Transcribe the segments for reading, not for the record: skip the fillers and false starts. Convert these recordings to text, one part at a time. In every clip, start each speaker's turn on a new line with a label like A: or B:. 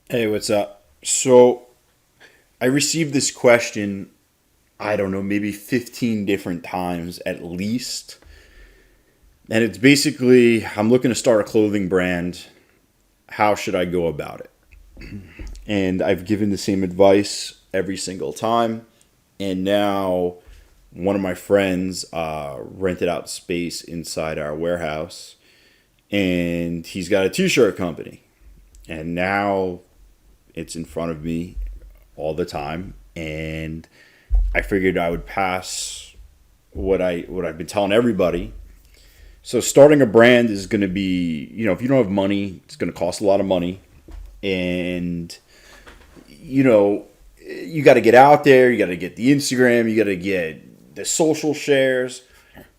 A: Hey, what's up? So, I received this question, I don't know, maybe 15 different times at least. And it's basically I'm looking to start a clothing brand. How should I go about it? And I've given the same advice every single time. And now one of my friends rented out space inside our warehouse and he's got a t shirt company. And now it's in front of me all the time. And I figured I would pass what I've been telling everybody. So starting a brand is going to be, if you don't have money, it's going to cost a lot of money, and you know, you got to get out there, you got to get the Instagram, you got to get the social shares.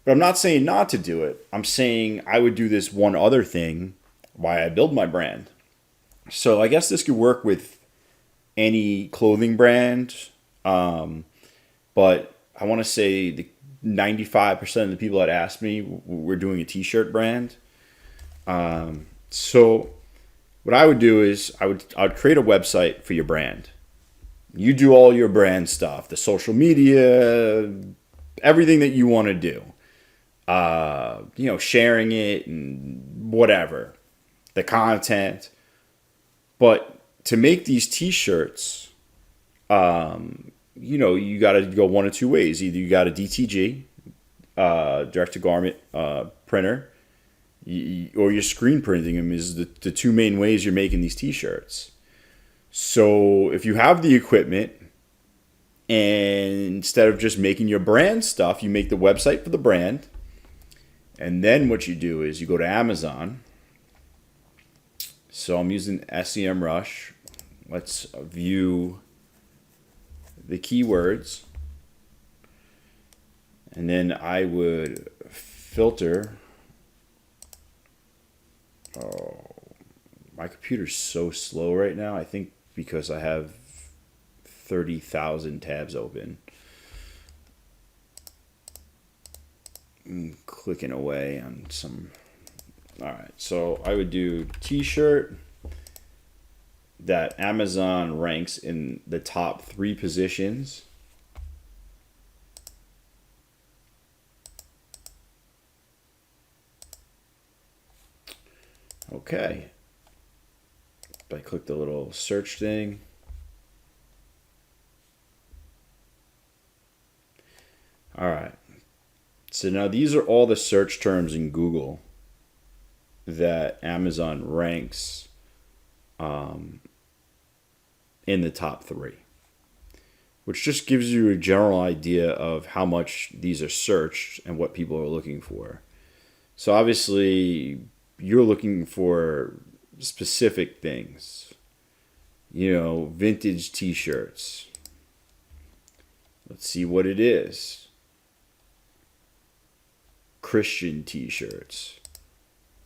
A: But I'm not saying not to do it. I'm saying I would do this one other thing why I build my brand. So I guess this could work with any clothing brand. Um, But I want to say the 95% of the people that asked me were doing a t-shirt brand. So what I would do is I would create a website for your brand. You do all your brand stuff, the social media, everything that you want to do. Sharing it and whatever, the content. But to make these t-shirts, you got to go one of two ways. Either you got a DTG, direct to garment printer, or you're screen printing them is the two main ways you're making these t-shirts. So if you have the equipment and instead of just making your brand stuff, you make the website for the brand. And then what you do is you go to Amazon. So I'm using SEMrush. Let's view the keywords. And then I would filter. Oh, my computer's so slow right now. I think because I have 30,000 tabs open. I'm clicking away on some. All right, so I would do t-shirt that Amazon ranks in the top 3 positions. Okay. I click the little search thing. All right. So now these are all the search terms in Google that Amazon ranks in the top 3, which just gives you a general idea of how much these are searched and what people are looking for. So obviously, you're looking for specific things, vintage t shirts. Let's see what it is. Christian t shirts.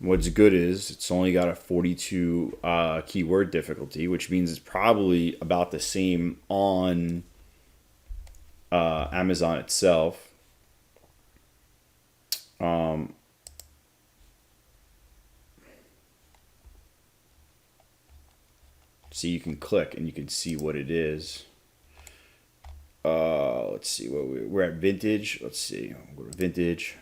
A: What's good is it's only got a 42 keyword difficulty, which means it's probably about the same on Amazon itself. Um, so you can click and you can see what it is. Let's see what we're at vintage. Let's see, we'll go to vintage.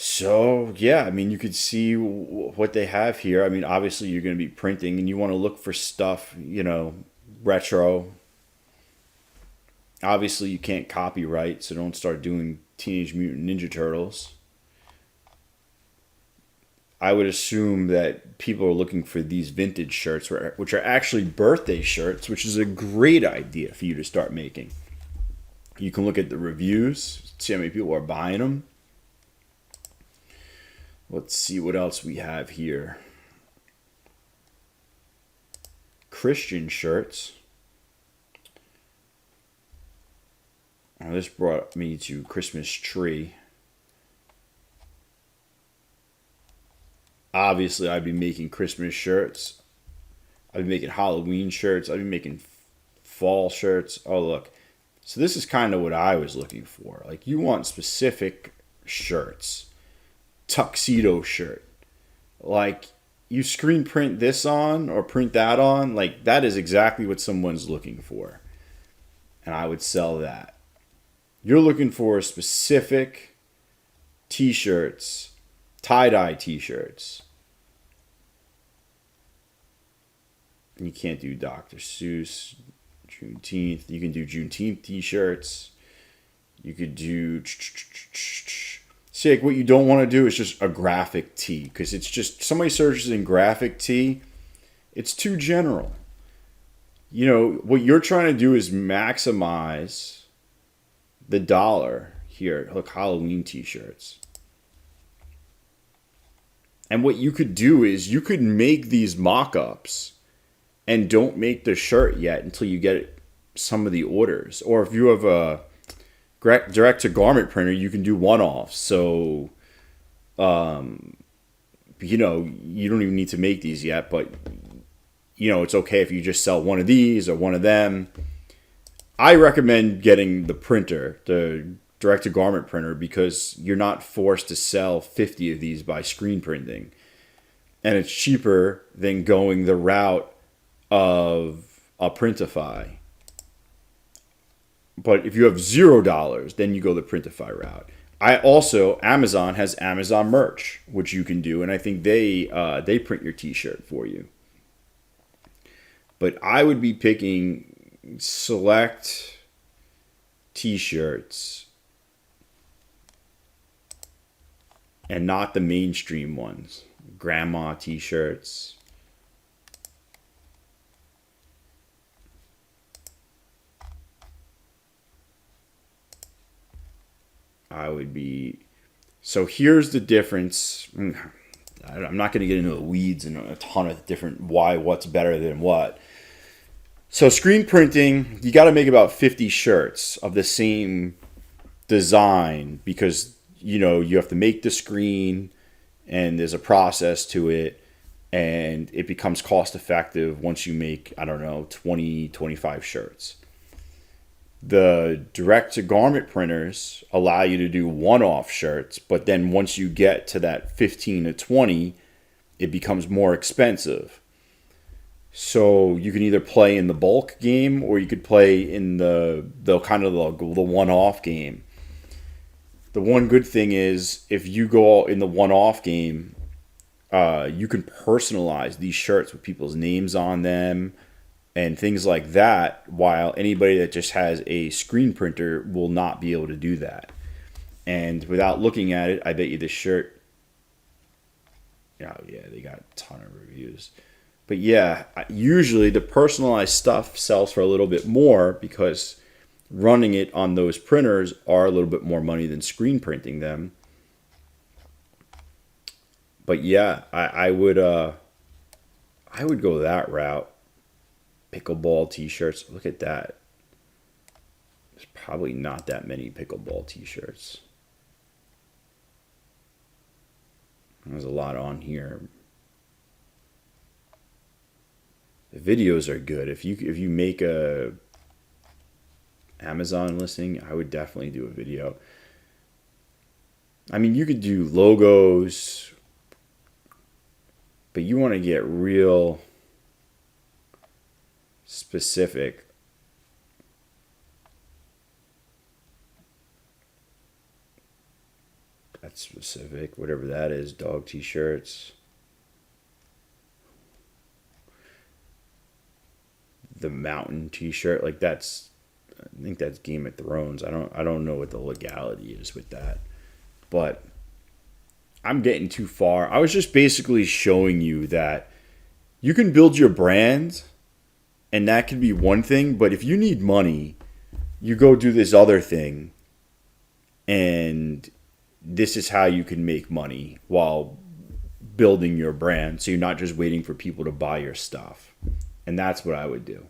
A: So yeah, I mean, you could see what they have here. I mean, obviously you're going to be printing, and you want to look for stuff, retro. Obviously, you can't copyright, so don't start doing Teenage Mutant Ninja Turtles. I would assume that people are looking for these vintage shirts, which are actually birthday shirts, which is a great idea for you to start making. You can look at the reviews, see how many people are buying them. Let's see what else we have here. Christian shirts. Now this brought me to Christmas tree. Obviously, I'd be making Christmas shirts. I'd be making Halloween shirts. I'd be making fall shirts. Oh, look. So this is kind of what I was looking for. Like, you want specific shirts. Tuxedo shirt. Like, you screen print this on or print that on, like that is exactly what someone's looking for. And I would sell that. You're looking for specific t-shirts, tie-dye t-shirts. And you can't do Dr. Seuss, Juneteenth. You can do Juneteenth t-shirts. You could do... See, like what you don't want to do is just a graphic tee. Because it's just... Somebody searches in graphic tee, it's too general. You know, what you're trying to do is maximize the dollar here. Look, Halloween t-shirts. And what you could do is you could make these mock-ups and don't make the shirt yet until you get some of the orders. Or if you have a direct-to-garment printer, you can do one-offs. So, you know, you don't even need to make these yet, but, you know, it's okay if you just sell one of these or one of them. I recommend getting the printer, the direct-to-garment printer, because you're not forced to sell 50 of these by screen printing. And it's cheaper than going the route of a Printify. But if you have $0, then you go the Printify route. Amazon has Amazon merch, which you can do, and I think they print your t-shirt for you. But I would be picking select t-shirts and not the mainstream ones. Grandma t-shirts. So here's the difference. I'm not going to get into the weeds and a ton of different what's better than what. So screen printing, you got to make about 50 shirts of the same design because, you know, you have to make the screen and there's a process to it and it becomes cost effective once you make, 20, 25 shirts. The direct-to-garment printers allow you to do one-off shirts, but then once you get to that 15 to 20, it becomes more expensive. So you can either play in the bulk game or you could play in the one-off game. The one good thing is if you go in the one-off game, you can personalize these shirts with people's names on them and things like that, while anybody that just has a screen printer will not be able to do that. And without looking at it, I bet you this shirt, oh yeah, they got a ton of reviews. But yeah, usually the personalized stuff sells for a little bit more because running it on those printers are a little bit more money than screen printing them. But yeah, I would go that route. Pickleball t-shirts. Look at that. There's probably not that many pickleball t-shirts. There's a lot on here. The videos are good. If you make a Amazon listing, I would definitely do a video. I mean, you could do logos, but you want to get real specific. That's specific, whatever that is. Dog t-shirts. The mountain t-shirt, like I think that's Game of Thrones. I don't know what the legality is with that. But I'm getting too far. I was just basically showing you that you can build your brand and that could be one thing, but if you need money, you go do this other thing, and this is how you can make money while building your brand. So you're not just waiting for people to buy your stuff. And that's what I would do.